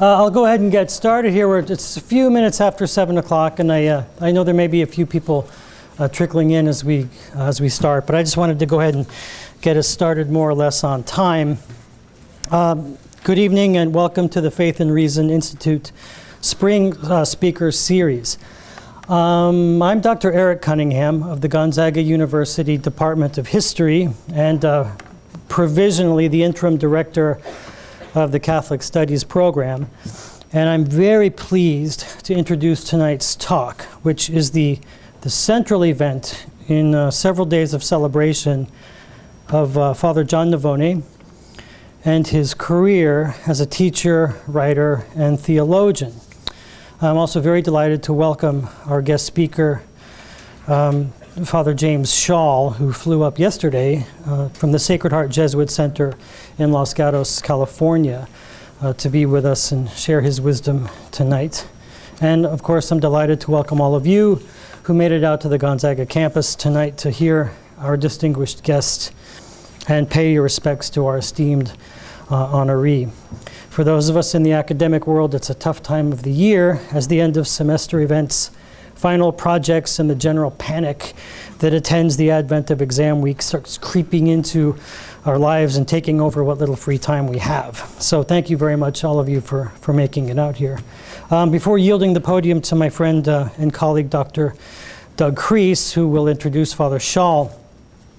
I'll go ahead and get started here. It's a few minutes after 7 o'clock, and I know there may be a few people trickling in as we start, but I just wanted to go ahead and get us started more or less on time. Good evening and welcome to the Faith and Reason Institute Spring Speaker Series. I'm Dr. Eric Cunningham of the Gonzaga University Department of History and provisionally the interim director of the Catholic Studies program. And I'm very pleased to introduce tonight's talk, which is the central event in several days of celebration of Father John Navone and his career as a teacher, writer, and theologian. I'm also very delighted to welcome our guest speaker, Father James Schall, who flew up yesterday from the Sacred Heart Jesuit Center in Los Gatos, California, to be with us and share his wisdom tonight. And of course, I'm delighted to welcome all of you who made it out to the Gonzaga campus tonight to hear our distinguished guest and pay your respects to our esteemed honoree. For those of us in the academic world, it's a tough time of the year as the end of semester events, final projects, and the general panic that attends the advent of exam week starts creeping into our lives and taking over what little free time we have. So thank you very much, all of you, for making it out here. Before yielding the podium to my friend and colleague, Dr. Doug Kreese, who will introduce Father Schall,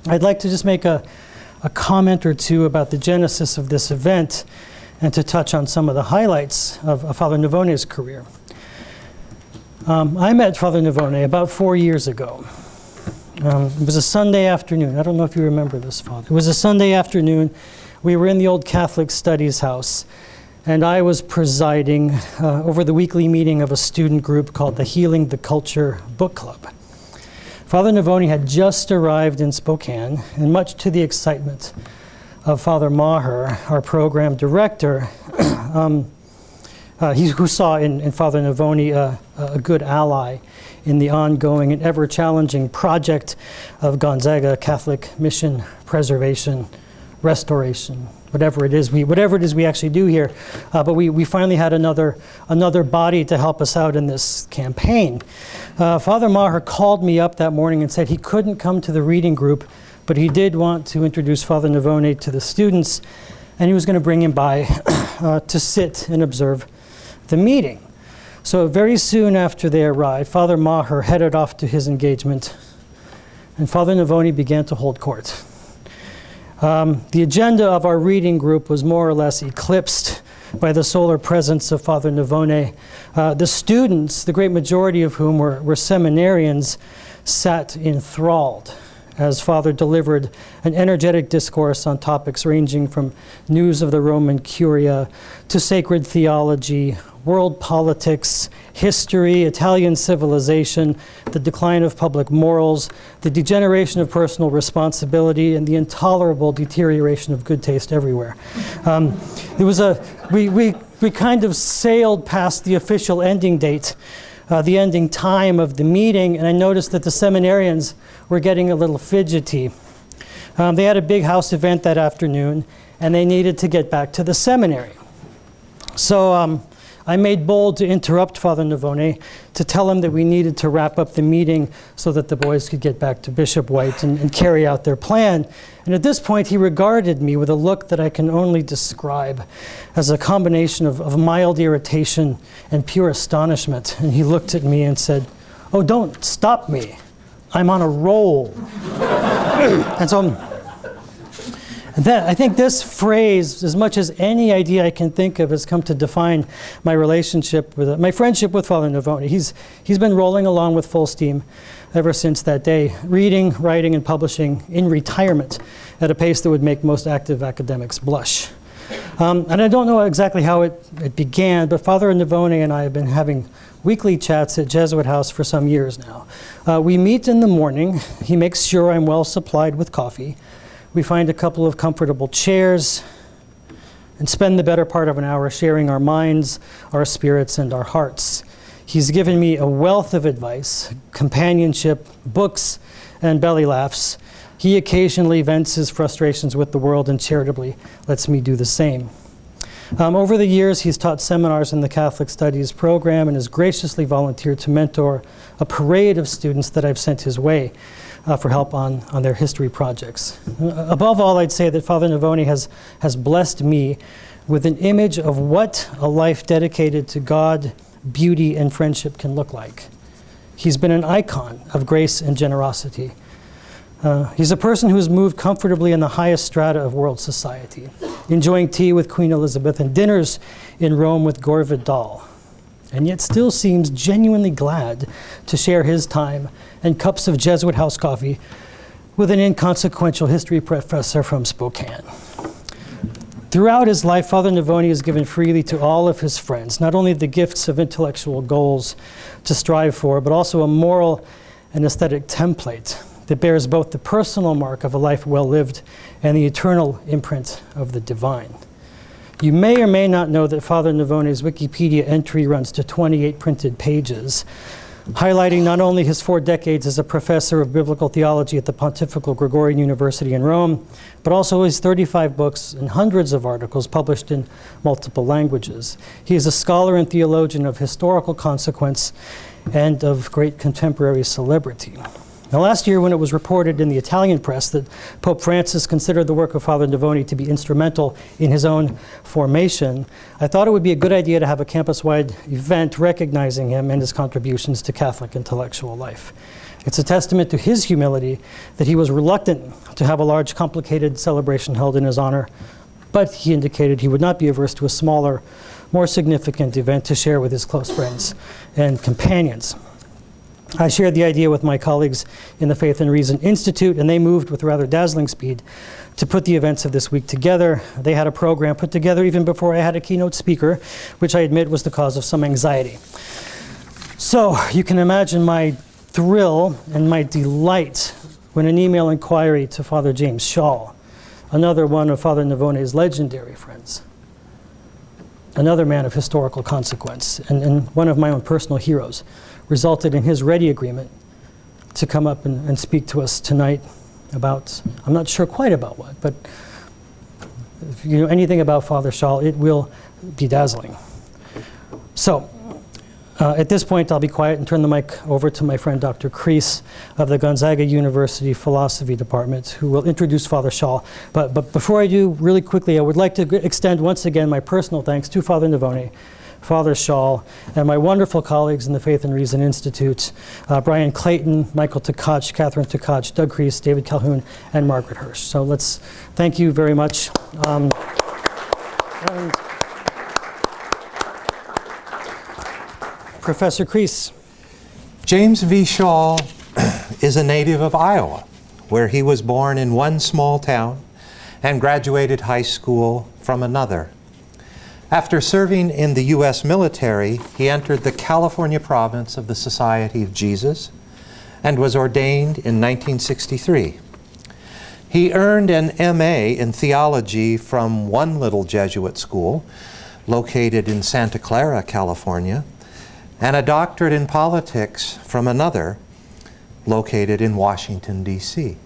I'd like to just make a comment or two about the genesis of this event and to touch on some of the highlights of Father Navone's career. I met Father Navone about 4 years ago. It was a Sunday afternoon. I don't know if you remember this, Father. It was a Sunday afternoon. We were in the old Catholic Studies house, and I was presiding over the weekly meeting of a student group called the Healing the Culture Book Club. Father Navone had just arrived in Spokane, and much to the excitement of Father Maher, our program director, who saw in Father Navone a good ally in the ongoing and ever-challenging project of Gonzaga Catholic mission preservation, restoration, whatever it is we actually do here. But we finally had another body to help us out in this campaign. Father Maher called me up that morning and said he couldn't come to the reading group, but he did want to introduce Father Navone to the students, and he was going to bring him by to sit and observe the meeting. So very soon after they arrived, Father Maher headed off to his engagement, and Father Navone began to hold court. The agenda of our reading group was more or less eclipsed by the solar presence of Father Navone. The students, the great majority of whom were seminarians, sat enthralled as Father delivered an energetic discourse on topics ranging from news of the Roman Curia to sacred theology, world politics, history, Italian civilization, the decline of public morals, the degeneration of personal responsibility, and the intolerable deterioration of good taste everywhere. We kind of sailed past the official ending date, the ending time of the meeting, and I noticed that the seminarians were getting a little fidgety. They had a big house event that afternoon, and they needed to get back to the seminary. So I made bold to interrupt Father Navone to tell him that we needed to wrap up the meeting so that the boys could get back to Bishop White and carry out their plan. And at this point, he regarded me with a look that I can only describe as a combination of mild irritation and pure astonishment. And he looked at me and said, "Oh, don't stop me. I'm on a roll." And so I think this phrase, as much as any idea I can think of, has come to define my relationship with, my friendship with Father Navone. He's been rolling along with full steam ever since that day, reading, writing, and publishing in retirement at a pace that would make most active academics blush. And I don't know exactly how it began, but Father Navone and I have been having weekly chats at Jesuit House for some years now. We meet in the morning. He makes sure I'm well supplied with coffee. We find a couple of comfortable chairs and spend the better part of an hour sharing our minds, our spirits, and our hearts. He's given me a wealth of advice, companionship, books, and belly laughs. He occasionally vents his frustrations with the world and charitably lets me do the same. Over the years, he's taught seminars in the Catholic Studies program and has graciously volunteered to mentor a parade of students that I've sent his way for help on their history projects. Above all, I'd say that Father Navone has blessed me with an image of what a life dedicated to God, beauty, and friendship can look like. He's been an icon of grace and generosity. He's a person who's moved comfortably in the highest strata of world society, enjoying tea with Queen Elizabeth and dinners in Rome with Gore Vidal, and yet still seems genuinely glad to share his time and cups of Jesuit house coffee with an inconsequential history professor from Spokane. Throughout his life, Father Navone has given freely to all of his friends, not only the gifts of intellectual goals to strive for, but also a moral and aesthetic template that bears both the personal mark of a life well lived and the eternal imprint of the divine. You may or may not know that Father Navone's Wikipedia entry runs to 28 printed pages, highlighting not only his 4 decades as a professor of biblical theology at the Pontifical Gregorian University in Rome, but also his 35 books and hundreds of articles published in multiple languages. He is a scholar and theologian of historical consequence and of great contemporary celebrity. Now, last year, when it was reported in the Italian press that Pope Francis considered the work of Father Navone to be instrumental in his own formation, I thought it would be a good idea to have a campus-wide event recognizing him and his contributions to Catholic intellectual life. It's a testament to his humility that he was reluctant to have a large, complicated celebration held in his honor, but he indicated he would not be averse to a smaller, more significant event to share with his close friends and companions. I shared the idea with my colleagues in the Faith and Reason Institute, and they moved with rather dazzling speed to put the events of this week together. They had a program put together even before I had a keynote speaker, which I admit was the cause of some anxiety. So you can imagine my thrill and my delight when an email inquiry to Father James Shaw, another one of Father Navone's legendary friends, another man of historical consequence, and one of my own personal heroes, resulted in his ready agreement to come up and speak to us tonight about, I'm not sure quite about what, but if you know anything about Father Shaw, it will be dazzling. So, at this point, I'll be quiet and turn the mic over to my friend Dr. Kreis of the Gonzaga University Philosophy Department, who will introduce Father Shaw. But before I do, really quickly, I would like to extend once again my personal thanks to Father Navone, Father Shaw, and my wonderful colleagues in the Faith and Reason Institute, Brian Clayton, Michael Tkach, Catherine Tkach, Doug Kreis, David Calhoun, and Margaret Hirsch. So let's thank you very much. And Professor Kreis. James V. Shaw is a native of Iowa, where he was born in one small town and graduated high school from another. After serving in the U.S. military, he entered the California province of the Society of Jesus and was ordained in 1963. He earned an M.A. in theology from one little Jesuit school located in Santa Clara, California, and a doctorate in politics from another located in Washington, D.C.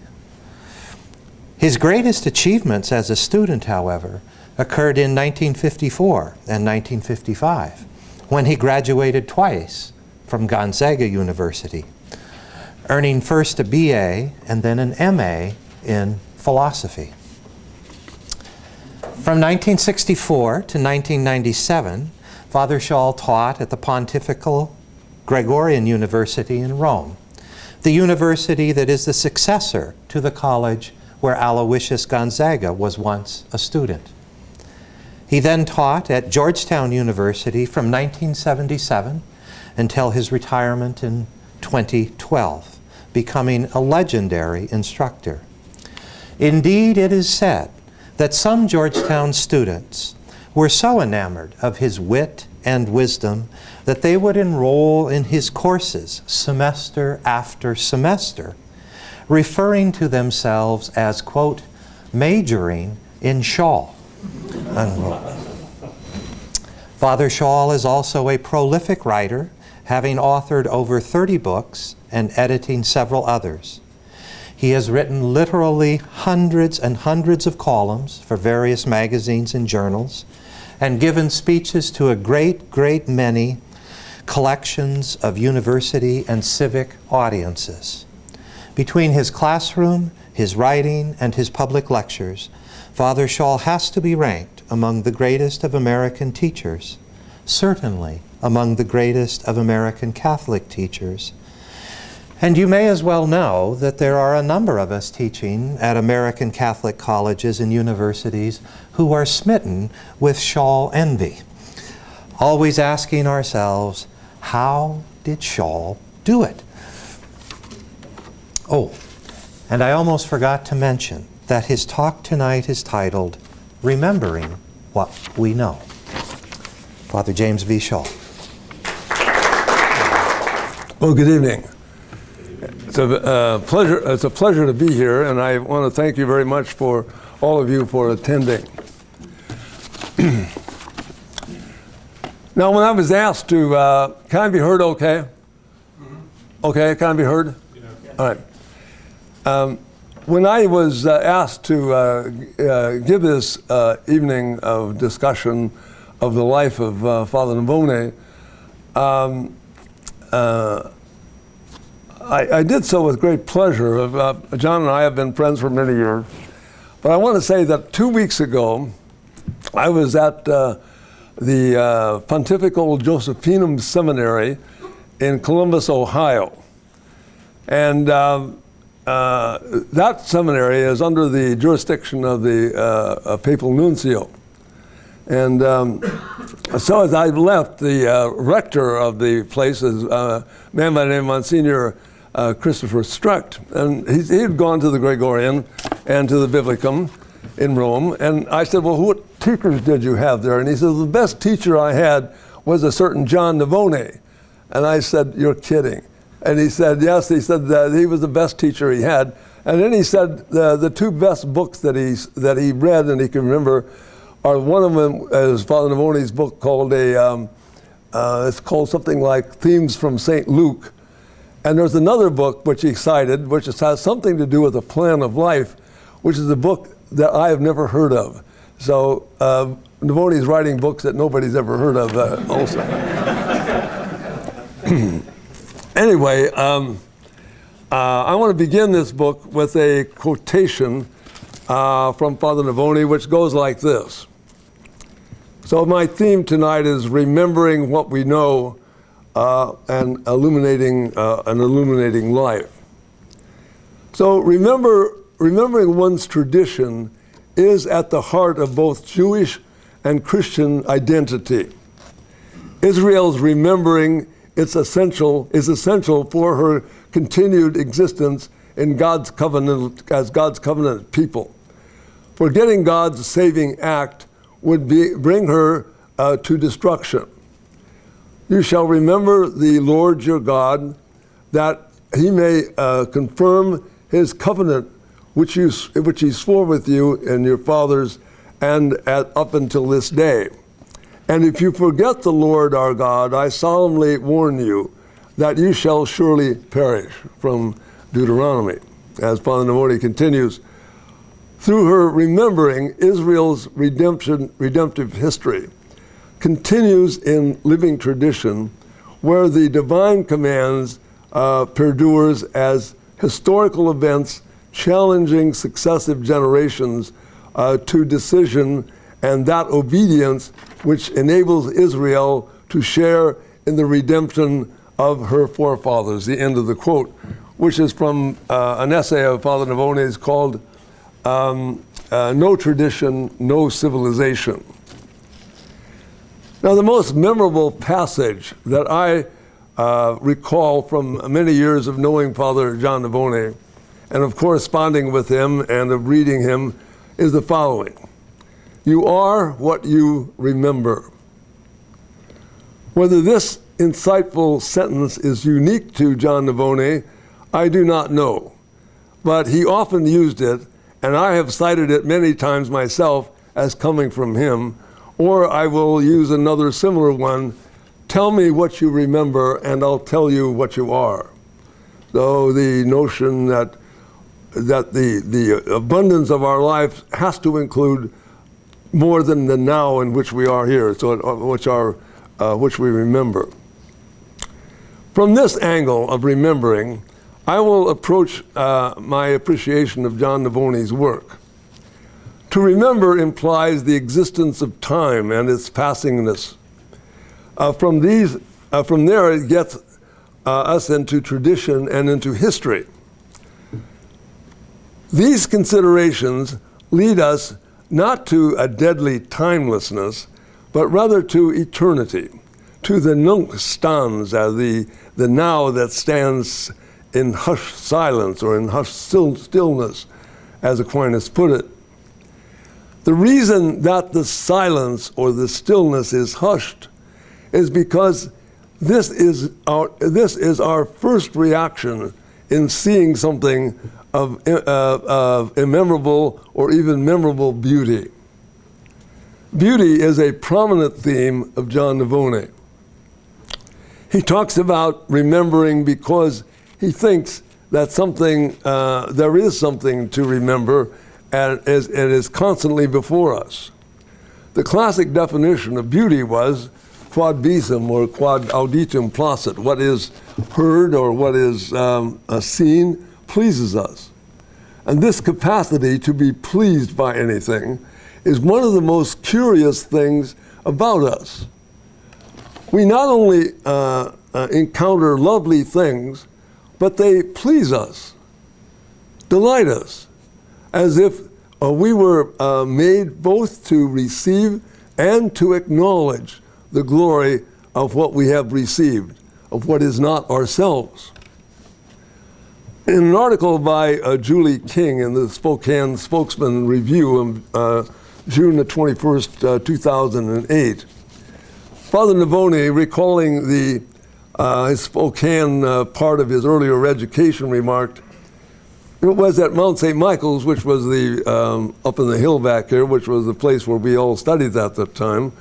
His greatest achievements as a student, however, occurred in 1954 and 1955, when he graduated twice from Gonzaga University, earning first a BA and then an MA in philosophy. From 1964 to 1997, Father Shaw taught at the Pontifical Gregorian University in Rome, the university that is the successor to the college where Aloysius Gonzaga was once a student. He then taught at Georgetown University from 1977 until his retirement in 2012, becoming a legendary instructor. Indeed, it is said that some Georgetown students were so enamored of his wit and wisdom that they would enroll in his courses semester after semester, referring to themselves as, quote, majoring in Shaw. Father Shaw is also a prolific writer, having authored over 30 books and editing several others. He has written literally hundreds and hundreds of columns for various magazines and journals, and given speeches to a great many collections of university and civic audiences. Between his classroom, his writing, and his public lectures, Father Schall has to be ranked among the greatest of American teachers, certainly among the greatest of American Catholic teachers. And you may as well know that there are a number of us teaching at American Catholic colleges and universities who are smitten with Schall envy, always asking ourselves, how did Schall do it? Oh, and I almost forgot to mention that his talk tonight is titled, Remembering What We Know. Father James V. Schall. Well, good evening. It's a pleasure to be here, and I want to thank you very much for all of you for attending. Now, when I was asked to, can I be heard okay? Okay, can I be heard? All right. When I was asked to give this evening of discussion of the life of Father Navone, I did so with great pleasure. John and I have been friends for many years. But I want to say that 2 weeks ago, I was at the Pontifical Josephinum Seminary in Columbus, Ohio. And that seminary is under the jurisdiction of the papal nuncio. And so as I left, the rector of the place is a man by the name of Monsignor Christopher Struct. And he had gone to the Gregorian and to the Biblicum in Rome. And I said, well, what teachers did you have there? And he said, the best teacher I had was a certain John Navone. And I said, you're kidding. And he said, yes. He said that he was the best teacher he had. And then he said the two best books that he read and he can remember are, one of them is Father Navone's book called it's called something like Themes from St. Luke. And there's another book which he cited, which has something to do with the plan of life, which is a book that I have never heard of. So Navone's writing books that nobody's ever heard of also. Anyway, I want to begin this book with a quotation from Father Navone, which goes like this. So my theme tonight is remembering what we know and illuminating life. So remembering one's tradition is at the heart of both Jewish and Christian identity. Israel's remembering is essential for her continued existence in God's covenant as God's covenant people. Forgetting God's saving act would bring her to destruction. You shall remember the Lord your God, that he may confirm his covenant which he swore with you and your fathers and up until this day. And if you forget the Lord our God, I solemnly warn you that you shall surely perish, from Deuteronomy. As Father Navone continues, through her remembering, Israel's redemptive history continues in living tradition, where the divine commands perdures as historical events challenging successive generations to decision, and that obedience which enables Israel to share in the redemption of her forefathers. The end of the quote, which is from an essay of Father Navone's called No Tradition, No Civilization. Now, the most memorable passage that I recall from many years of knowing Father John Navone and of corresponding with him and of reading him is the following. You are what you remember. Whether this insightful sentence is unique to John Navone, I do not know. But he often used it, and I have cited it many times myself as coming from him, or I will use another similar one. Tell me what you remember, and I'll tell you what you are. So the notion that the abundance of our life has to include more than the now in which we are here, so which we remember. From this angle of remembering, I will approach my appreciation of John Navone's work. To remember implies the existence of time and its passingness. From there, it gets us into tradition and into history. These considerations lead us not to a deadly timelessness, but rather to eternity, to the nunc stans, the now that stands in hushed silence or in hushed stillness, as Aquinas put it. The reason that the silence or the stillness is hushed is because this is our first reaction in seeing something of immemorable or even memorable beauty. Beauty is a prominent theme of John Navone. He talks about remembering because he thinks that there is something to remember, and it is constantly before us. The classic definition of beauty was quod visum or quod auditum placet. What is heard or what is seen pleases us. And this capacity to be pleased by anything is one of the most curious things about us. We not only encounter lovely things, but they please us, delight us, as if we were made both to receive and to acknowledge the glory of what we have received, of what is not ourselves. In an article by Julie King in the Spokane Spokesman Review of June the 21st, 2008, Father Navone, recalling his Spokane part of his earlier education, remarked, it was at Mount St. Michael's, which was up in the hill back here, which was the place where we all studied at that time.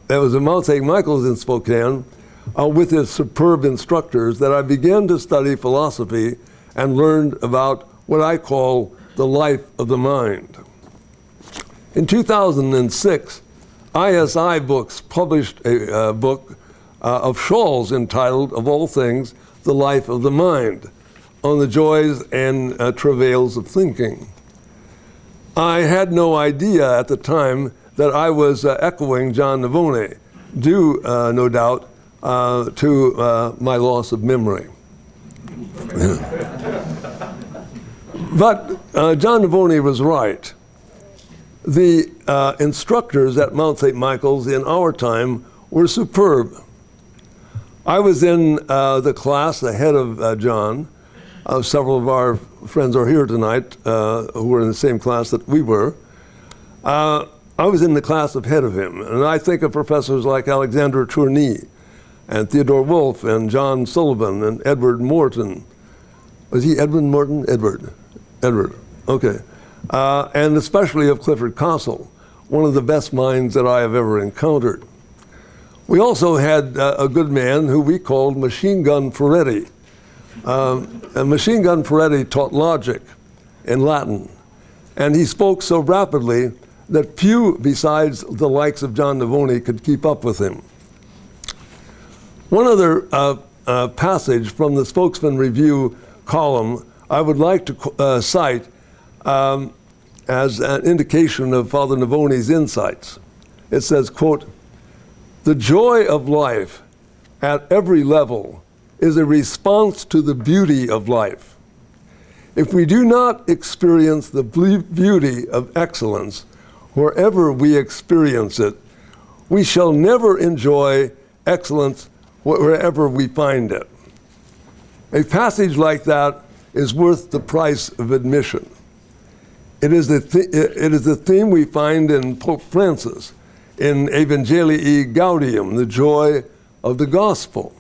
It was at Mount St. Michael's in Spokane, with his superb instructors, that I began to study philosophy and learned about what I call the life of the mind. In 2006, ISI Books published a book of Schall's entitled, of all things, The Life of the Mind, on the joys and travails of thinking. I had no idea at the time that I was echoing John Navone, due, no doubt, to my loss of memory. But John Navone was right. The instructors at Mount St. Michael's in our time were superb. I was in the class ahead of John. Several of our friends are here tonight who were in the same class that we were. I was in the class ahead of him, and I think of professors like Alexander Tourney and Theodore Wolff and John Sullivan and Edward Morton. Was he Edwin Morton? Edward. Okay. And especially of Clifford Kossel, one of the best minds that I have ever encountered. We also had a good man who we called Machine Gun Ferretti. And Machine Gun Ferretti taught logic in Latin, and he spoke so rapidly that few besides the likes of John Navone could keep up with him. One other passage from the Spokesman Review column I would like to cite as an indication of Father Navone's insights. It says, quote, "The joy of life at every level is a response to the beauty of life. If we do not experience the beauty of excellence wherever we experience it, we shall never enjoy excellence wherever we find it." A passage like that is worth the price of admission. It is the theme we find in Pope Francis in Evangelii Gaudium, the joy of the gospel.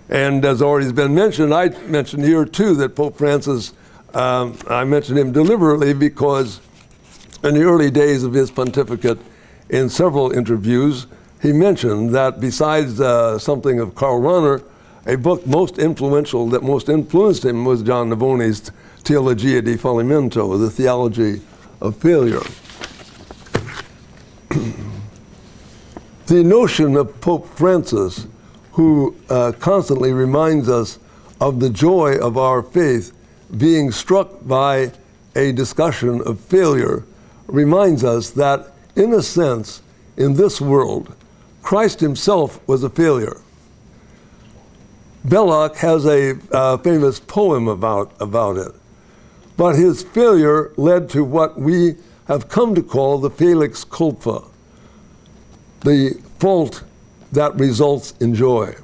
And as already has been mentioned, I mentioned here too that Pope Francis, I mentioned him deliberately because in the early days of his pontificate, in several interviews, he mentioned that besides something of Karl Rahner, a book most influential, that most influenced him, was John Navone's Theologia di Fallimento, the Theology of Failure. The notion of Pope Francis, who constantly reminds us of the joy of our faith, being struck by a discussion of failure, reminds us that, in a sense, in this world, Christ himself was a failure. Belloc has a famous poem about it. But his failure led to what we have come to call the felix culpa, the fault that results in joy.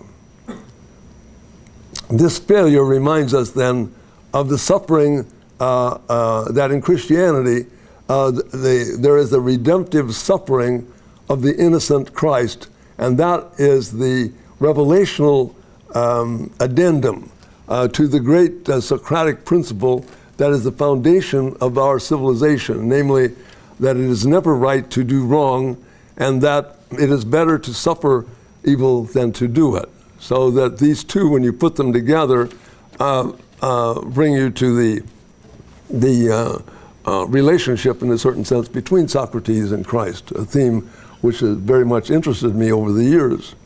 This failure reminds us then of the suffering that in Christianity there is a redemptive suffering of the innocent Christ, and that is the revelational addendum to the great Socratic principle that is the foundation of our civilization, namely that it is never right to do wrong and that it is better to suffer evil than to do it. So that these two, when you put them together, bring you to the relationship in a certain sense between Socrates and Christ, a theme which has very much interested me over the years.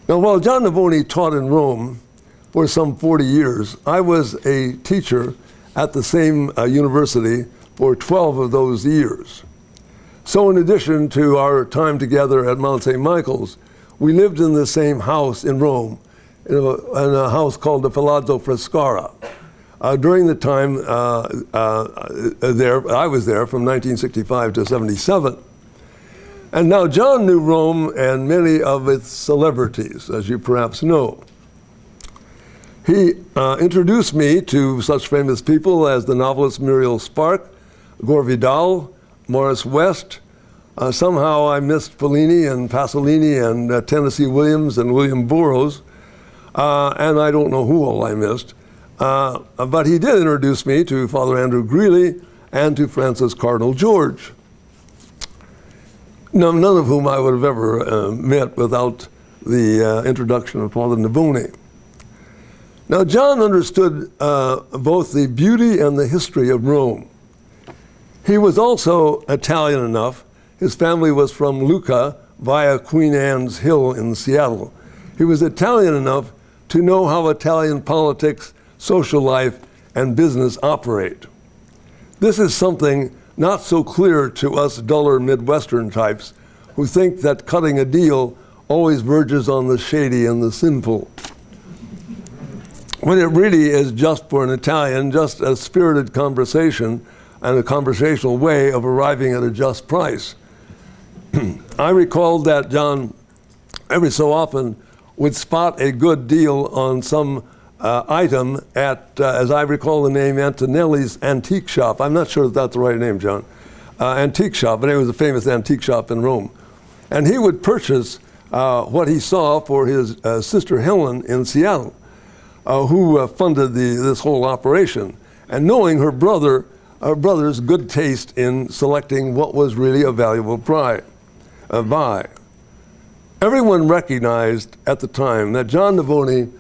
Now, while John Navone taught in Rome for some 40 years, I was a teacher at the same university for 12 of those years. So in addition to our time together at Mount St. Michael's, we lived in the same house in Rome, in a house called the Palazzo Frescara. During the time there, I was there from 1965 to 77. And now John knew Rome and many of its celebrities, as you perhaps know. He introduced me to such famous people as the novelist Muriel Spark, Gore Vidal, Morris West. Somehow I missed Fellini and Pasolini and Tennessee Williams and William Burroughs, and I don't know who all I missed. But he did introduce me to Father Andrew Greeley and to Francis Cardinal George. None of whom I would have ever met without the introduction of Father Navone. Now, John understood both the beauty and the history of Rome. He was also Italian enough. His family was from Lucca via Queen Anne's Hill in Seattle. He was Italian enough to know how Italian politics, social life, and business operate. This is something not so clear to us duller Midwestern types who think that cutting a deal always verges on the shady and the sinful. When it really is just for an Italian, just a spirited conversation and a conversational way of arriving at a just price. I recalled that John every so often would spot a good deal on some item at, as I recall the name, Antonelli's Antique Shop. I'm not sure if that's the right name, John. Antique shop, but it was a famous antique shop in Rome. And he would purchase what he saw for his sister Helen in Seattle, who funded this whole operation. And knowing her brother's good taste in selecting what was really a valuable buy. Everyone recognized at the time that John Navone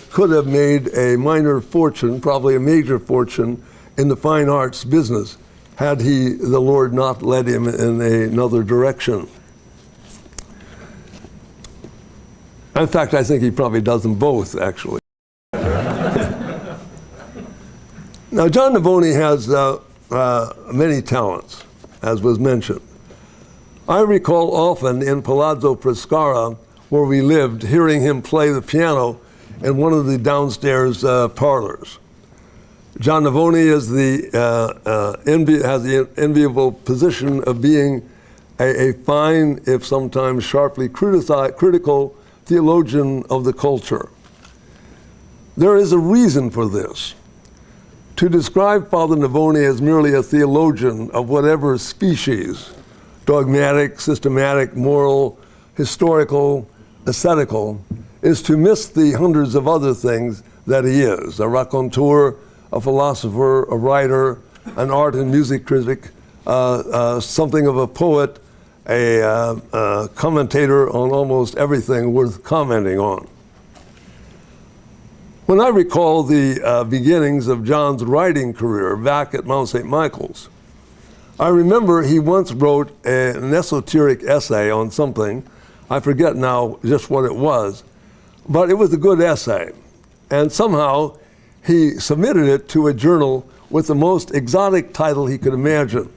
could have made a minor fortune, probably a major fortune, in the fine arts business had the Lord not led him in another direction. In fact, I think he probably does them both, actually. Now, John Navone has many talents, as was mentioned. I recall often in Palazzo Frescara, where we lived, hearing him play the piano in one of the downstairs parlors. John Navone is has the enviable position of being a fine, if sometimes sharply critical, theologian of the culture. There is a reason for this. To describe Father Navone as merely a theologian of whatever species, dogmatic, systematic, moral, historical, ascetical, is to miss the hundreds of other things that he is: a raconteur, a philosopher, a writer, an art and music critic, something of a poet, a commentator on almost everything worth commenting on. When I recall the beginnings of John's writing career back at Mount St. Michael's, I remember he once wrote an esoteric essay on something. I forget now just what it was, but it was a good essay. And somehow he submitted it to a journal with the most exotic title he could imagine.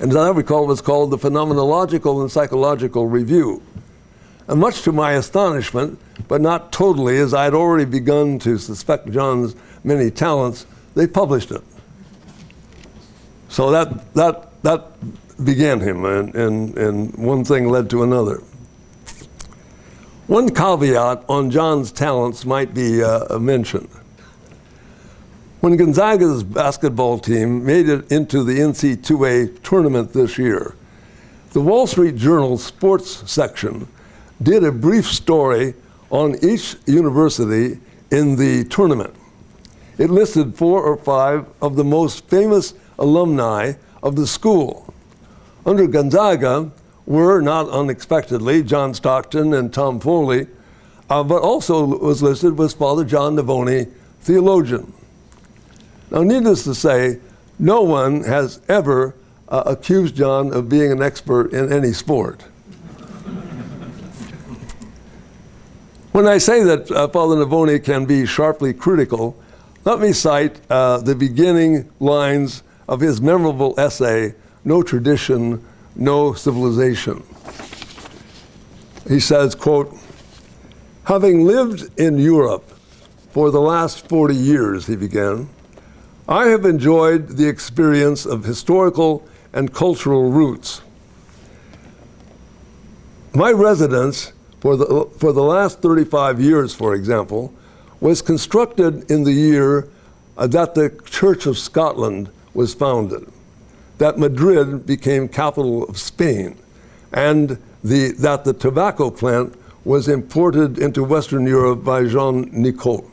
And as I recall, it was called the Phenomenological and Psychological Review. And much to my astonishment, but not totally, as I had already begun to suspect John's many talents, they published it. So that began him, and one thing led to another. One caveat on John's talents might be mentioned. When Gonzaga's basketball team made it into the NC2A tournament this year, the Wall Street Journal sports section did a brief story on each university in the tournament. It listed 4 or 5 of the most famous alumni of the school. Under Gonzaga were, not unexpectedly, John Stockton and Tom Foley, but also was listed was Father John Navone, theologian. Now, needless to say, no one has ever accused John of being an expert in any sport. When I say that Father Navone can be sharply critical, let me cite the beginning lines of his memorable essay, No Tradition, No Civilization. He says, quote, "Having lived in Europe for the last 40 years," he began, "I have enjoyed the experience of historical and cultural roots. My residence for the last 35 years, for example, was constructed in the year that the Church of Scotland was founded, that Madrid became capital of Spain, and that the tobacco plant was imported into Western Europe by Jean Nicot.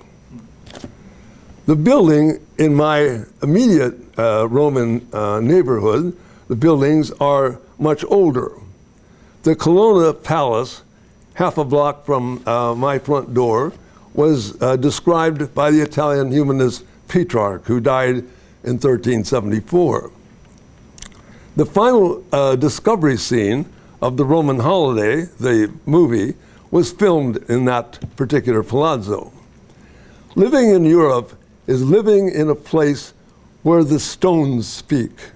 The building in my immediate Roman neighborhood, the buildings are much older. The Colonna Palace, half a block from my front door, was described by the Italian humanist Petrarch, who died in 1374. The final discovery scene of the Roman Holiday, the movie, was filmed in that particular palazzo. Living in Europe is living in a place where the stones speak.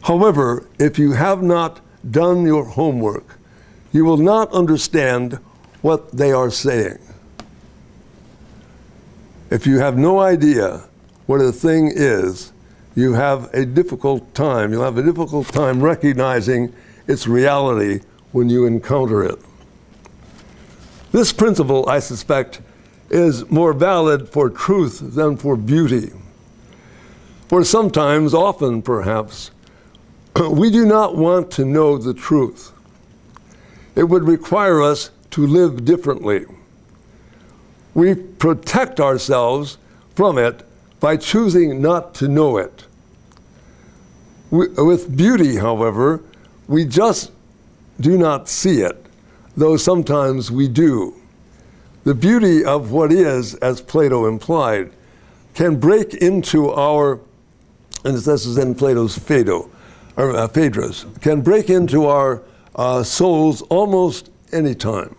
However, if you have not done your homework, you will not understand what they are saying. If you have no idea what a thing is, you have a difficult time. You'll have a difficult time recognizing its reality when you encounter it. This principle, I suspect, is more valid for truth than for beauty. For sometimes, often perhaps, we do not want to know the truth. It would require us to live differently. We protect ourselves from it by choosing not to know it. With beauty, however, we just do not see it, though sometimes we do. The beauty of what is, as Plato implied, can break into our, and this is in Plato's Phaedrus, can break into our souls almost any time.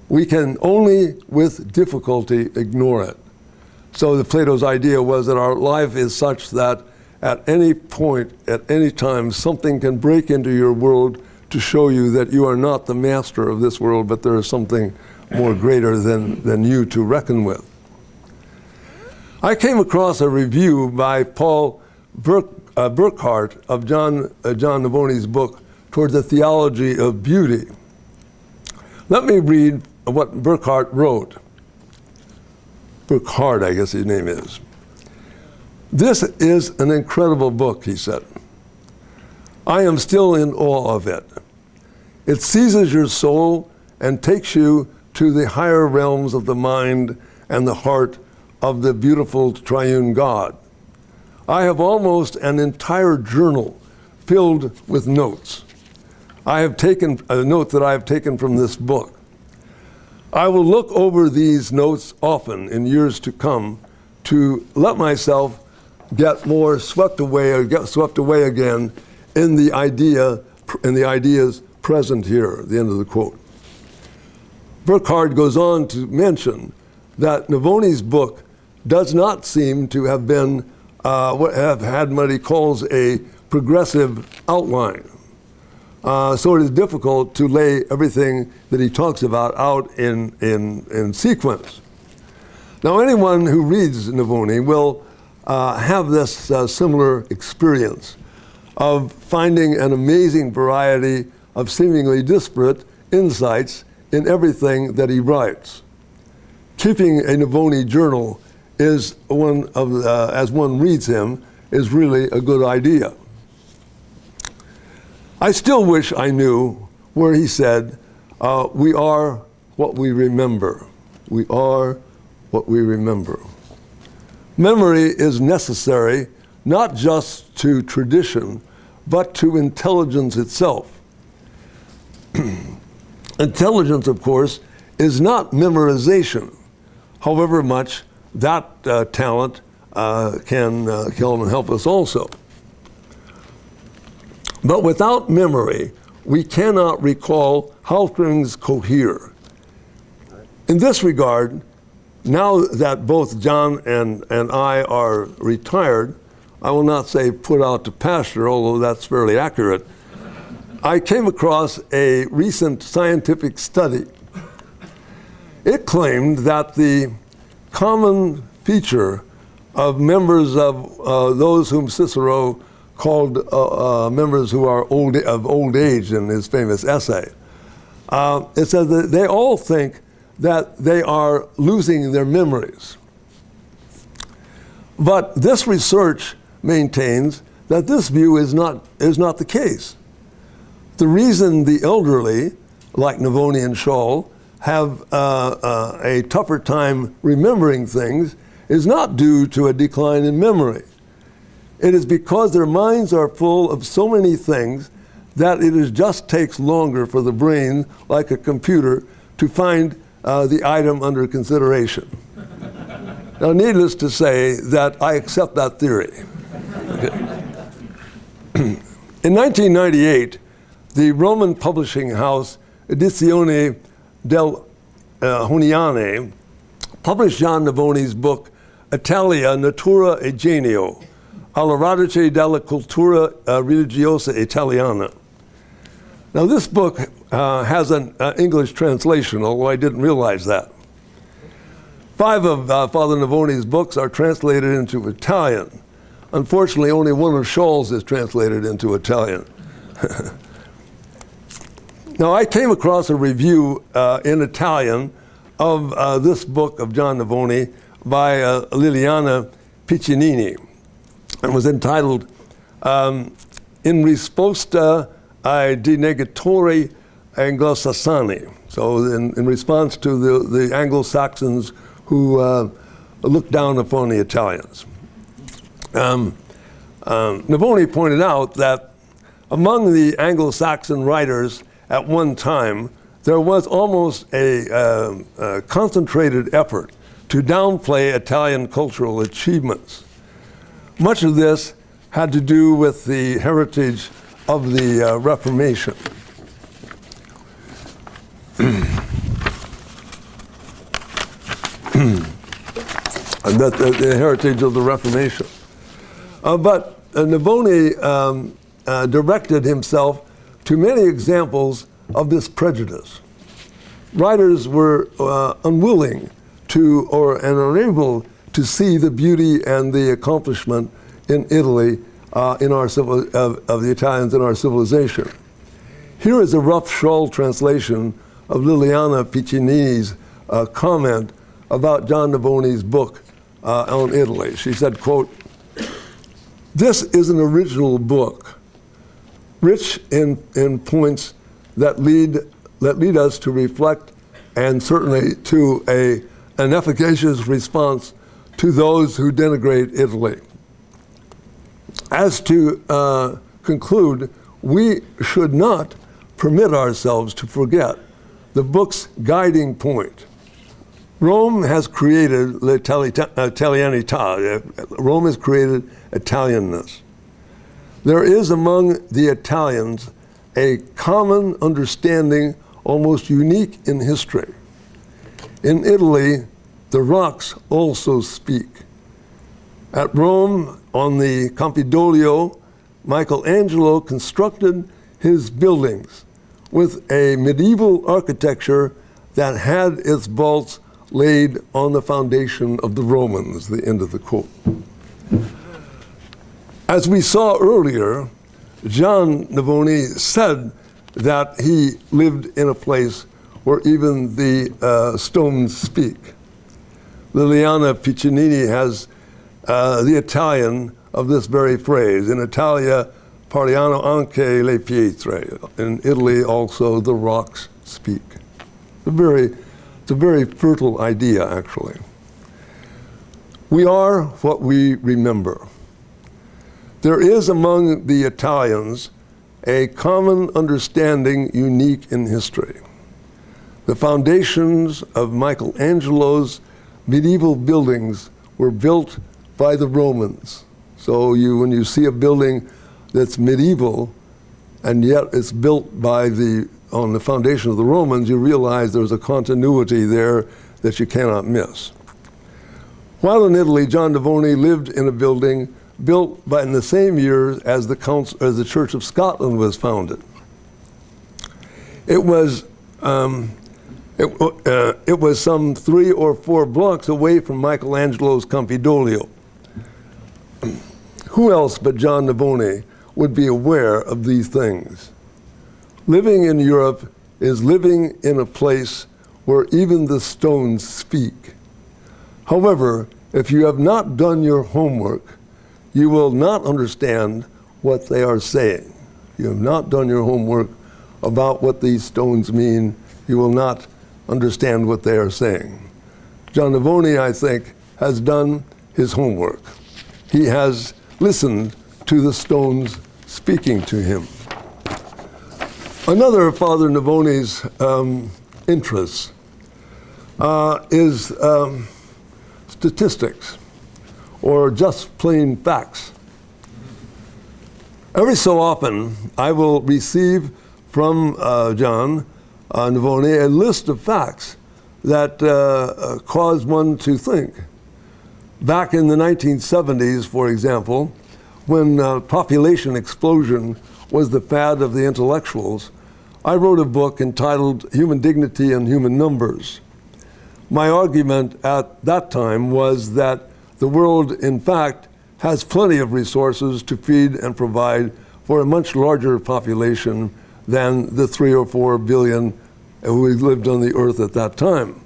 We can only with difficulty ignore it. So Plato's idea was that our life is such that at any point, at any time, something can break into your world to show you that you are not the master of this world, but there is something more greater than you to reckon with. I came across a review by Paul Burckhardt of John Navone's book, Toward the Theology of Beauty. Let me read what Burckhardt wrote. Burckhardt, I guess his name is. "This is an incredible book," he said. "I am still in awe of it. It seizes your soul and takes you to the higher realms of the mind and the heart of the beautiful triune God. I have almost an entire journal filled with notes. I have taken a note that I have taken from this book. I will look over these notes often in years to come to let myself get more swept away or get swept away again in the ideas present here, at the end of the quote. Burckhardt goes on to mention that Navone's book does not seem to have been have had what he calls a progressive outline. So it is difficult to lay everything that he talks about out in sequence. Now, anyone who reads Navone will have this similar experience of finding an amazing variety of seemingly disparate insights in everything that he writes. Keeping a Navone journal is one of, as one reads him, is really a good idea. I still wish I knew where he said, we are what we remember. We are what we remember. Memory is necessary not just to tradition, but to intelligence itself. Intelligence, of course, is not memorization, however much that talent can help us also. But without memory, we cannot recall how things cohere. In this regard, now that both John and I are retired, I will not say put out to pasture, although that's fairly accurate, I came across a recent scientific study. It claimed that the common feature of members of those whom Cicero called members who are of old age in his famous essay, it says that they all think that they are losing their memories. But this research maintains that this view is not the case. The reason the elderly, like Navone and Scholl, have a tougher time remembering things is not due to a decline in memory. It is because their minds are full of so many things that it just takes longer for the brain, like a computer, to find the item under consideration. Now, needless to say that I accept that theory. Okay. In 1998, the Roman publishing house Edizione del Honiane published John Navone's book Italia, Natura e Genio, alla radice della cultura religiosa italiana. Now, this book has an English translation, although I didn't realize that. 5 of Father Navone's books are translated into Italian. Unfortunately, only one of Scholl's is translated into Italian. Now, I came across a review in Italian of this book of John Navone by Liliana Piccinini. It was entitled In Risposta ai Denegatori Anglosassoni. So in response to the Anglo-Saxons who looked down upon the Italians. Navone pointed out that among the Anglo-Saxon writers at one time, there was almost a concentrated effort to downplay Italian cultural achievements. Much of this had to do with the heritage of the Reformation. The heritage of the Reformation. But Navone directed himself to many examples of this prejudice. Writers were unwilling to and unable to see the beauty and the accomplishment in Italy of the Italians in our civilization. Here is a rough Scholl translation of Liliana Piccinini's comment about John Navone's book on Italy. She said, quote, "This is an original book, rich in points that lead us to reflect and certainly to an efficacious response to those who denigrate Italy. As to conclude, we should not permit ourselves to forget the book's guiding point. Rome has created Italianità. Rome has created Italianness. There is among the Italians a common understanding, almost unique in history. In Italy, the rocks also speak. At Rome, on the Campidoglio, Michelangelo constructed his buildings with a medieval architecture that had its vaults laid on the foundation of the Romans, the end of the quote. As we saw earlier, John Navone said that he lived in a place where even the stones speak. Liliana Piccinini has the Italian of this very phrase. In Italia, parliano anche le pietre. In Italy, also, the rocks speak. It's a very fertile idea, actually. We are what we remember. There is among the Italians a common understanding unique in history. The foundations of Michelangelo's medieval buildings were built by the Romans. So when you see a building that's medieval and yet it's built on the foundation of the Romans, you realize there's a continuity there that you cannot miss. While in Italy, John Navone lived in a building built in the same year as the Church of Scotland was founded. It was some 3 or 4 blocks away from Michelangelo's Campidoglio. Who else but John Navone would be aware of these things? Living in Europe is living in a place where even the stones speak. However, if you have not done your homework, you will not understand what they are saying. You have not done your homework about what these stones mean. You will not understand what they are saying. John Navone, I think, has done his homework. He has listened to the stones speaking to him. Another of Father Navone's interests is statistics, or just plain facts. Every so often, I will receive from John Navone a list of facts that cause one to think. Back in the 1970s, for example, when population explosion was the fad of the intellectuals, I wrote a book entitled Human Dignity and Human Numbers. My argument at that time was that the world, in fact, has plenty of resources to feed and provide for a much larger population than the 3 or 4 billion who lived on the earth at that time.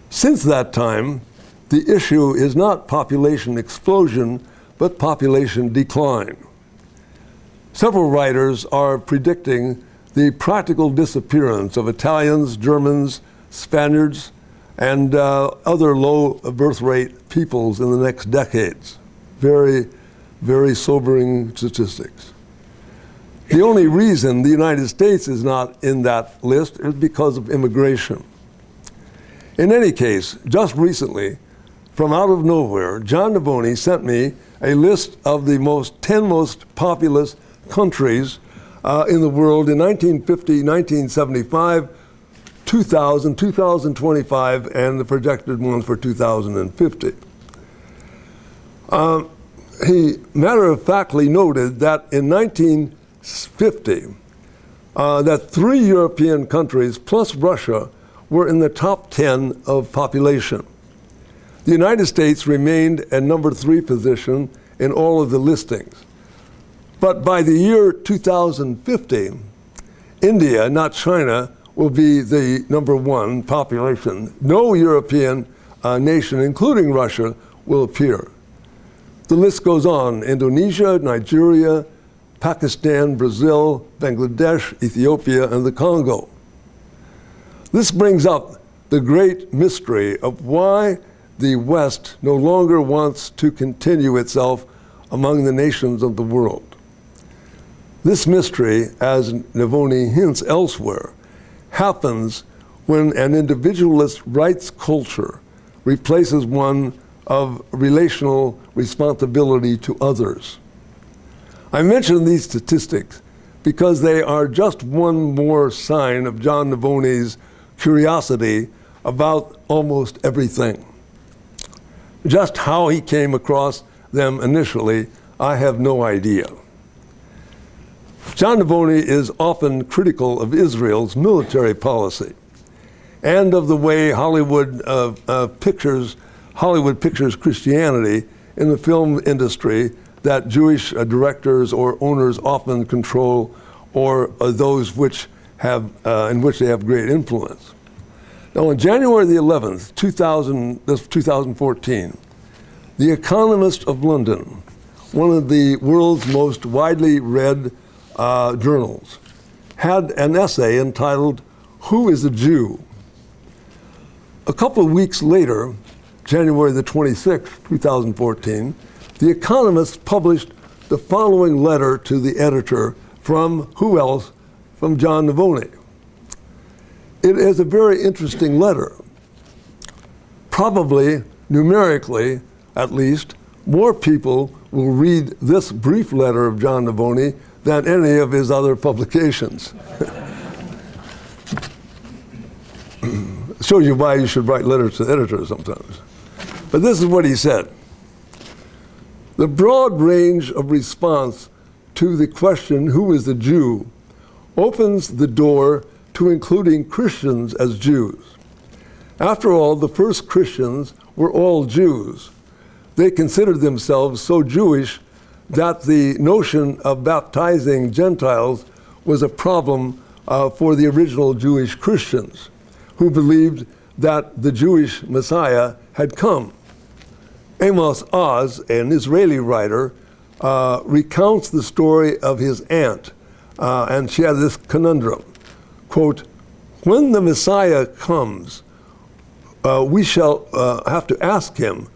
Since that time, the issue is not population explosion, but population decline. Several writers are predicting the practical disappearance of Italians, Germans, Spaniards, and other low birth rate peoples in the next decades. Very, very sobering statistics. The only reason the United States is not in that list is because of immigration. In any case, just recently, from out of nowhere, John Navone sent me a list of the 10 most populous countries in the world in 1950, 1975, 2000, 2025, and the projected ones for 2050. He matter-of-factly noted that in 1950, that 3 European countries plus Russia were in the top 10 of population. The United States remained at number 3 position in all of the listings. But by the year 2050, India, not China, will be the number 1 population. No European nation, including Russia, will appear. The list goes on: Indonesia, Nigeria, Pakistan, Brazil, Bangladesh, Ethiopia, and the Congo. This brings up the great mystery of why the West no longer wants to continue itself among the nations of the world. This mystery, as Navone hints elsewhere, happens when an individualist rights culture replaces one of relational responsibility to others. I mention these statistics because they are just one more sign of John Navone's curiosity about almost everything. Just how he came across them initially, I have no idea. John Navone is often critical of Israel's military policy and of the way Hollywood pictures Christianity in the film industry that Jewish directors or owners often control, or those which have, in which they have great influence. Now, on January the 11th, 2014, The Economist of London, one of the world's most widely read journals, had an essay entitled, "Who is a Jew?" A couple of weeks later, January the 26th, 2014, The Economist published the following letter to the editor from who else? From John Navone. It is a very interesting letter. Probably, numerically at least, more people will read this brief letter of John Navone than any of his other publications. Shows you why you should write letters to editors sometimes. But this is what he said. The broad range of response to the question, who is a Jew, opens the door to including Christians as Jews. After all, the first Christians were all Jews. They considered themselves so Jewish that the notion of baptizing Gentiles was a problem for the original Jewish Christians, who believed that the Jewish Messiah had come. Amos Oz, an Israeli writer, recounts the story of his aunt, and she had this conundrum, quote, "When the Messiah comes, we shall have to ask him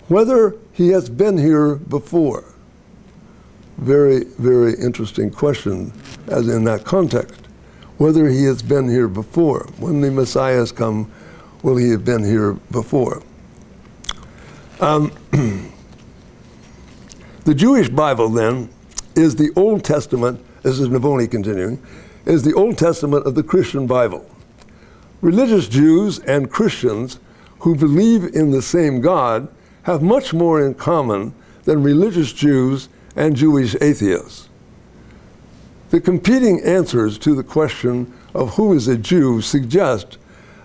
whether he has been here before." Very, very interesting question as in that context. Whether he has been here before. When the Messiah has come, will he have been here before? The Jewish Bible, then, is the Old Testament, this is Navone continuing, is the Old Testament of the Christian Bible. Religious Jews and Christians who believe in the same God have much more in common than religious Jews and Jewish atheists. The competing answers to the question of who is a Jew suggest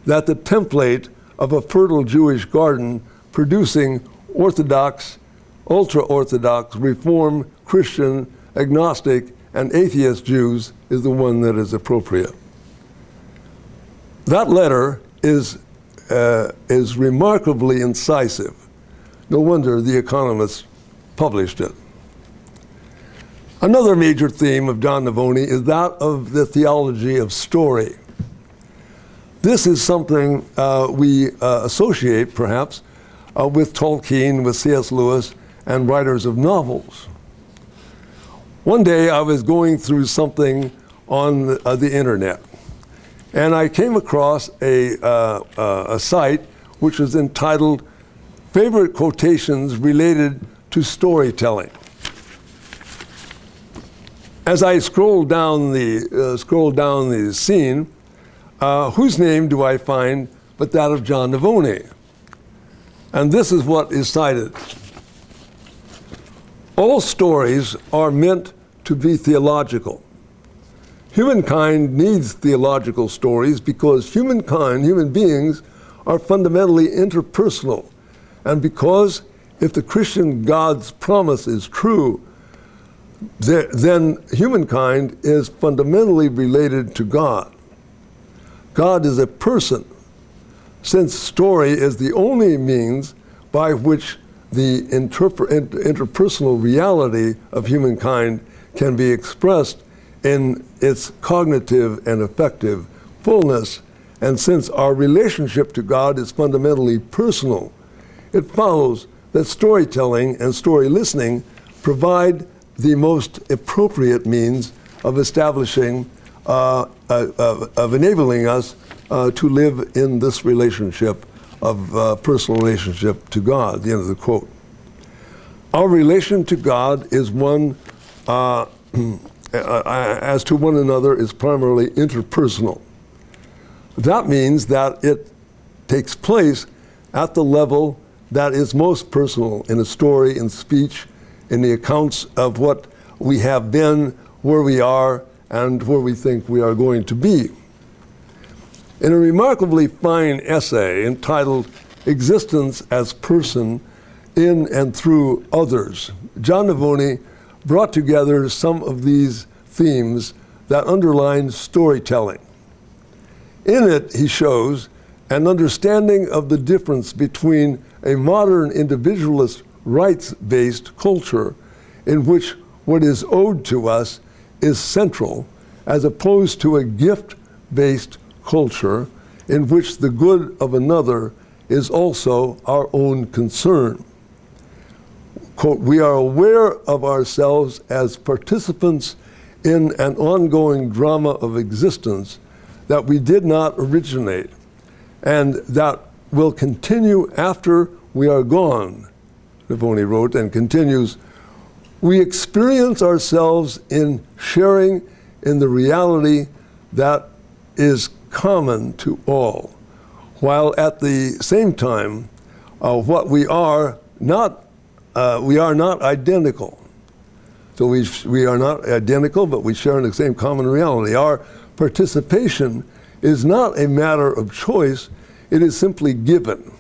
that the template of a fertile Jewish garden producing Orthodox, ultra-Orthodox, Reform, Christian, agnostic, and atheist Jews is the one that is appropriate. That letter is remarkably incisive. No wonder The Economist published it. Another major theme of John Navone is that of the theology of story. This is something we associate, perhaps, with Tolkien, with C.S. Lewis, and writers of novels. One day I was going through something on the internet, and I came across a site which was entitled Favorite Quotations Related to Storytelling. As I scrolled down the scene, whose name do I find but that of John Navone? And this is what is cited. All stories are meant to be theological. Humankind needs theological stories because human beings, are fundamentally interpersonal. And because if the Christian God's promise is true, then humankind is fundamentally related to God. God is a person, since story is the only means by which the interpersonal reality of humankind can be expressed in its cognitive and affective fullness. And since our relationship to God is fundamentally personal, it follows that storytelling and story listening provide the most appropriate means of establishing, of enabling us to live in this relationship of personal relationship to God, the end of the quote. Our relation to God is one, as to one another, is primarily interpersonal. That means that it takes place at the level that is most personal in a story, in speech, in the accounts of what we have been, where we are, and where we think we are going to be. In a remarkably fine essay entitled Existence as Person in and Through Others, John Navone brought together some of these themes that underline storytelling. In it, he shows an understanding of the difference between a modern individualist rights-based culture in which what is owed to us is central, as opposed to a gift-based culture in which the good of another is also our own concern. Quote, we are aware of ourselves as participants in an ongoing drama of existence that we did not originate and that will continue after we are gone, Navone wrote, and continues, we experience ourselves in sharing in the reality that is common to all, while at the same time, what we are not identical. So we are not identical, but we share in the same common reality. Our participation is not a matter of choice, it is simply given.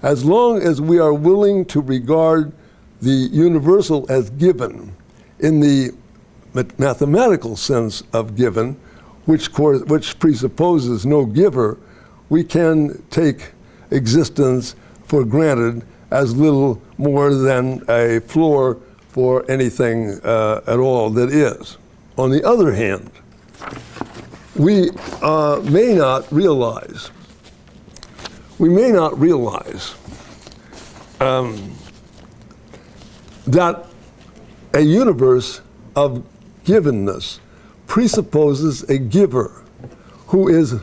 As long as we are willing to regard the universal as given, in the mathematical sense of given, which presupposes no giver, we can take existence for granted as little more than a floor for anything at all that is. On the other hand, we may not realize that a universe of givenness presupposes a giver who is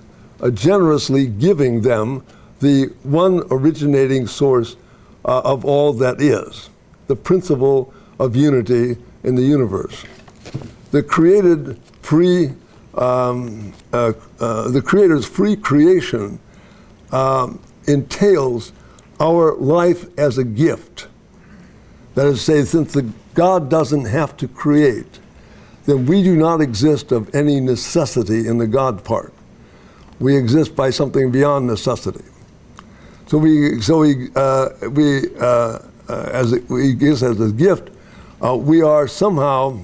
generously giving them the one originating source of all that is, the principle of unity in the universe. The Creator's free creation entails our life as a gift. That is to say, since God doesn't have to create, then we do not exist of any necessity in the God part. We exist by something beyond necessity. So we gives as a gift, we are somehow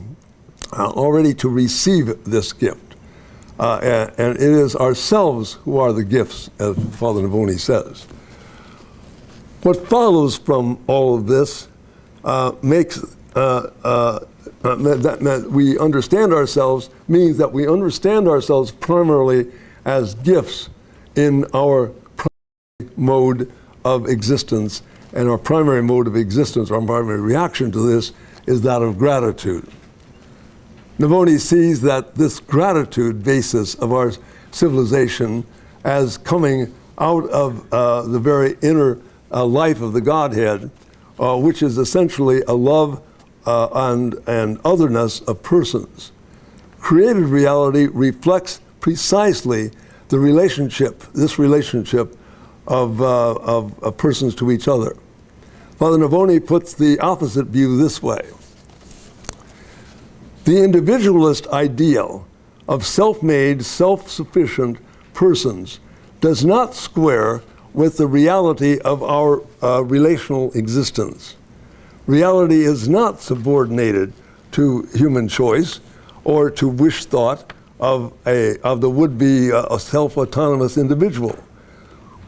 already to receive this gift. And it is ourselves who are the gifts, as Father Navone says. What follows from all of this makes that we understand ourselves, means that we understand ourselves primarily as gifts in our primary mode of existence. And our primary mode of existence, our primary reaction to this, is that of gratitude. Navone sees that this gratitude basis of our civilization as coming out of the very inner life of the Godhead, which is essentially a love and otherness of persons. Created reality reflects precisely the relationship, this relationship of persons to each other. Father Navone puts the opposite view this way. The individualist ideal of self-made, self-sufficient persons does not square with the reality of our relational existence. Reality is not subordinated to human choice or to wish thought of the would-be self-autonomous individual.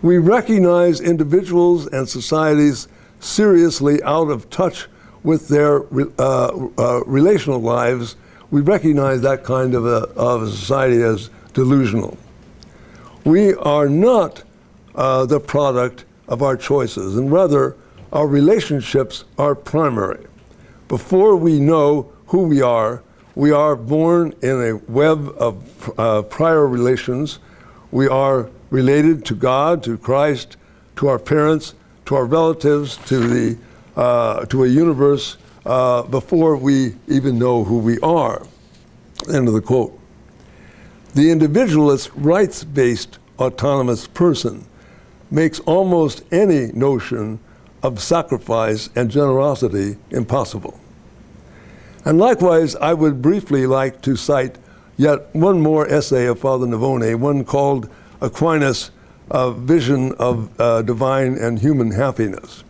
We recognize individuals and societies seriously out of touch with their relational lives. We recognize that kind of a society as delusional. We are not the product of our choices, and rather our relationships are primary. Before we know who we are born in a web of prior relations. We are related to God, to Christ, to our parents, to our relatives, to a universe before we even know who we are. End of the quote. The individualist, rights-based, autonomous person makes almost any notion of sacrifice and generosity impossible. And likewise, I would briefly like to cite yet one more essay of Father Navone, one called Aquinas' Vision of Divine and Human Happiness.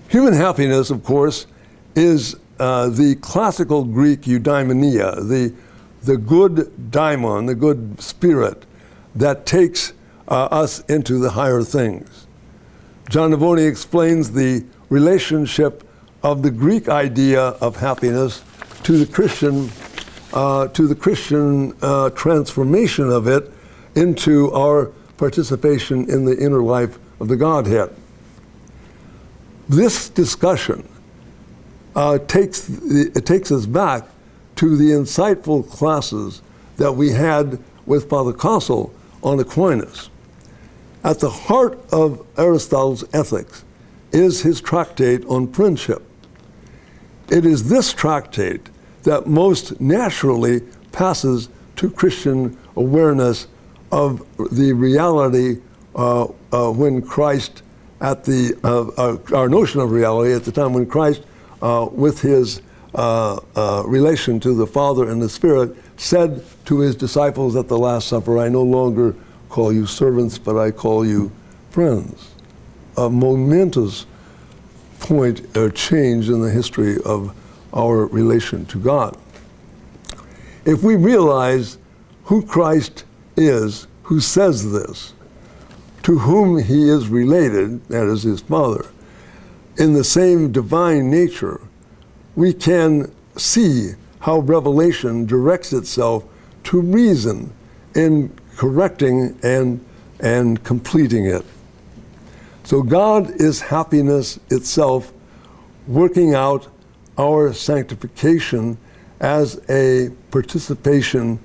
Human happiness, of course, is the classical Greek eudaimonia, the good daimon, the good spirit that takes us into the higher things. John Navone explains the relationship of the Greek idea of happiness to the Christian transformation of it into our participation in the inner life of the Godhead. This discussion takes us back to the insightful classes that we had with Father Kossel on Aquinas. At the heart of Aristotle's ethics is his tractate on friendship. It is this tractate that most naturally passes to Christian awareness of the reality when Christ, our notion of reality at the time when Christ, with his relation to the Father and the Spirit, said to his disciples at the Last Supper, "I no longer call you servants, but I call you friends." A momentous point or change in the history of our relation to God. If we realize who Christ is, who says this, to whom he is related, that is his Father, in the same divine nature, we can see how revelation directs itself to reason in correcting and completing it. So God is happiness itself, working out our sanctification as a participation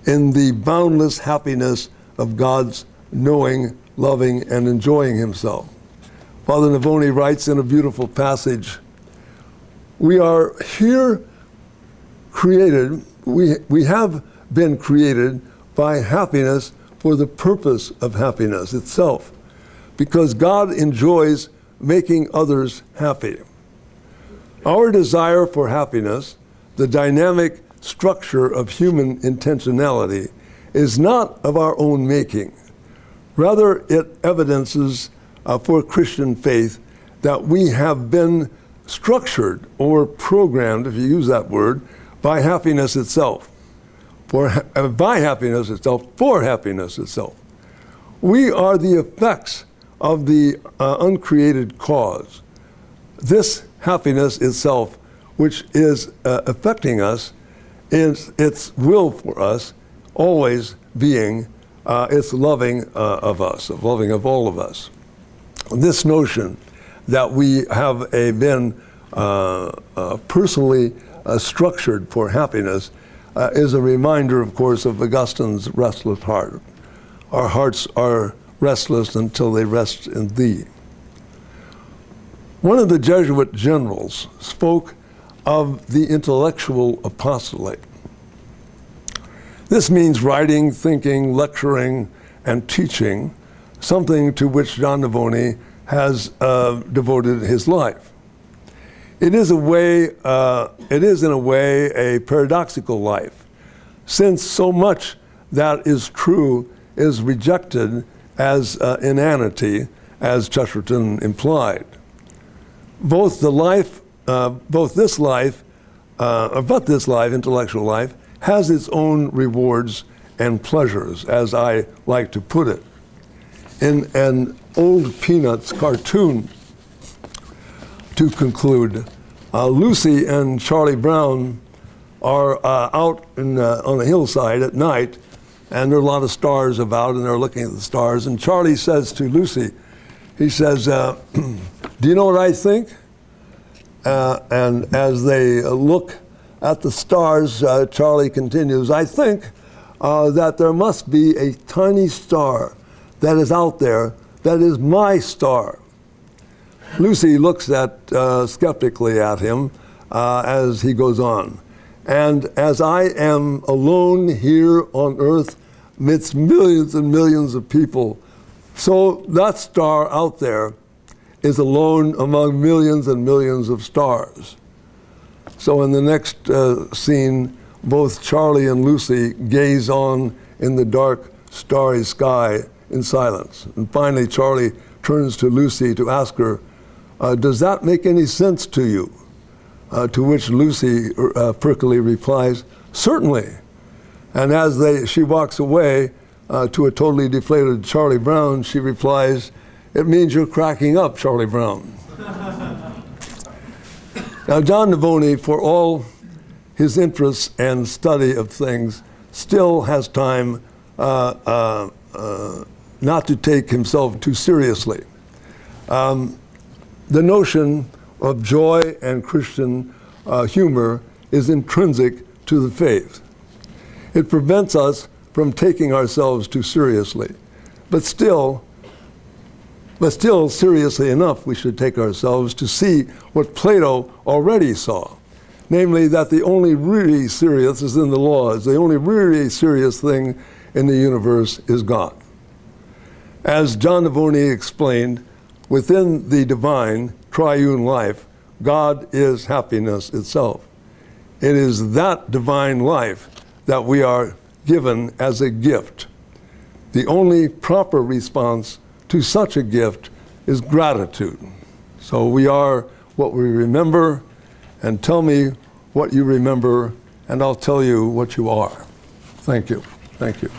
in the boundless happiness of God's knowing, loving, and enjoying himself. Father Navone writes in a beautiful passage, we are here created, we have been created by happiness for the purpose of happiness itself, because God enjoys making others happy. Our desire for happiness, the dynamic structure of human intentionality, is not of our own making. Rather, it evidences for Christian faith that we have been structured or programmed, if you use that word, by happiness itself. By happiness itself, for happiness itself. We are the effects of the uncreated cause. This happiness itself, which is affecting us, is its will for us always being its loving of us, of loving of all of us. This notion that we have been personally structured for happiness is a reminder, of course, of Augustine's restless heart. Our hearts are restless until they rest in thee. One of the Jesuit generals spoke of the intellectual apostolate. This means writing, thinking, lecturing, and teaching, something to which John Navone has devoted his life. It is in a way a paradoxical life, since so much that is true is rejected as inanity, as Chesterton implied. But this life, intellectual life, has its own rewards and pleasures, as I like to put it. In an old Peanuts cartoon, to conclude, Lucy and Charlie Brown are out on a hillside at night, and there are a lot of stars about, and they're looking at the stars. And Charlie says to Lucy, he says, do you know what I think? And as they look at the stars, Charlie continues, I think that there must be a tiny star that is out there that is my star. Lucy looks skeptically at him as he goes on. And as I am alone here on earth amidst millions and millions of people, so that star out there is alone among millions and millions of stars. So in the next scene, both Charlie and Lucy gaze on in the dark, starry sky in silence. And finally, Charlie turns to Lucy to ask her, does that make any sense to you? To which Lucy perkily replies, certainly. And as she walks away to a totally deflated Charlie Brown, she replies, it means you're cracking up, Charlie Brown. Now, John Navone, for all his interests and study of things, still has time not to take himself too seriously. The notion of joy and Christian humor is intrinsic to the faith. It prevents us from taking ourselves too seriously. But still seriously enough, we should take ourselves to see what Plato already saw, namely that the only really serious is in the laws. The only really serious thing in the universe is God. As John Navone explained, within the divine triune life, God is happiness itself. It is that divine life that we are given as a gift. The only proper response to such a gift is gratitude. So we are what we remember, and tell me what you remember, and I'll tell you what you are. Thank you. Thank you.